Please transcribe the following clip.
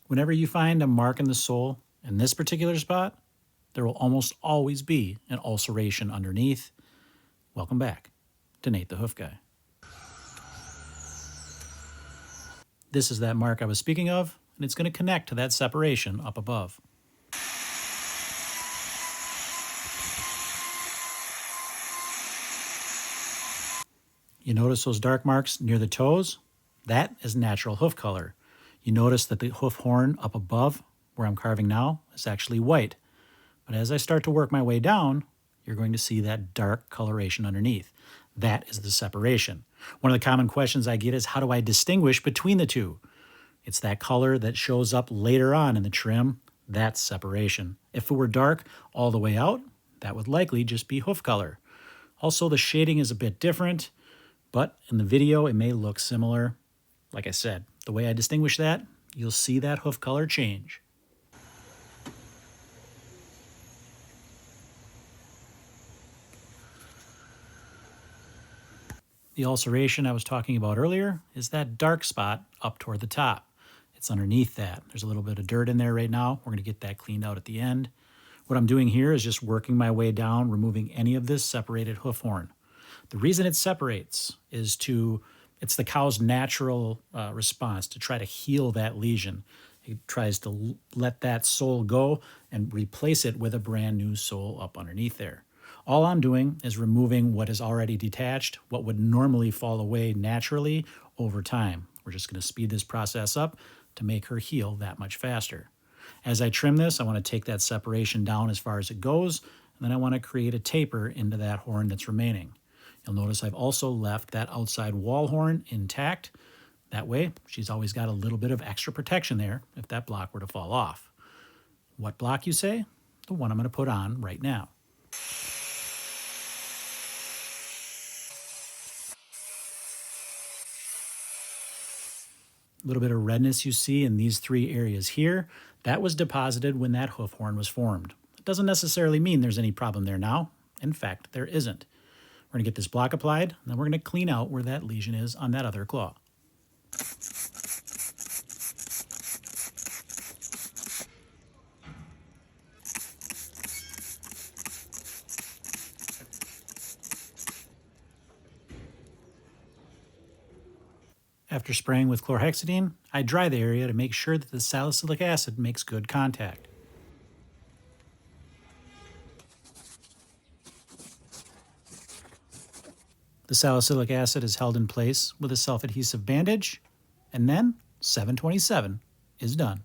Whenever you find a mark in the sole in this particular spot, there will almost always be an ulceration underneath. Welcome back to Nate the Hoof Guy. This is that mark I was speaking of, and it's going to connect to that separation up above. You notice those dark marks near the toes? That is natural hoof color. You notice that the hoof horn up above, where I'm carving now, is actually white. But as I start to work my way down, you're going to see that dark coloration underneath. That is the separation. One of the common questions I get is, how do I distinguish between the two? It's that color that shows up later on in the trim. That's separation. If it were dark all the way out, that would likely just be hoof color. Also, the shading is a bit different, but in the video, it may look similar. Like I said, the way I distinguish that, you'll see that hoof color change. The ulceration I was talking about earlier is that dark spot up toward the top. It's underneath that. There's a little bit of dirt in there right now. We're going to get that cleaned out at the end. What I'm doing here is just working my way down, removing any of this separated hoof horn. The reason it separates is it's the cow's natural response to try to heal that lesion. It tries to let that sole go and replace it with a brand new sole up underneath there. All I'm doing is removing what is already detached, what would normally fall away naturally over time. We're just going to speed this process up to make her heal that much faster. As I trim this, I want to take that separation down as far as it goes, and then I want to create a taper into that horn that's remaining. You'll notice I've also left that outside wall horn intact. That way, she's always got a little bit of extra protection there if that block were to fall off. What block, you say? The one I'm going to put on right now. A little bit of redness you see in these three areas here, that was deposited when that hoof horn was formed. It doesn't necessarily mean there's any problem there now. In fact, there isn't. We're going to get this block applied, and then we're going to clean out where that lesion is on that other claw. After spraying with chlorhexidine, I dry the area to make sure that the salicylic acid makes good contact. The salicylic acid is held in place with a self-adhesive bandage, and then 727 is done.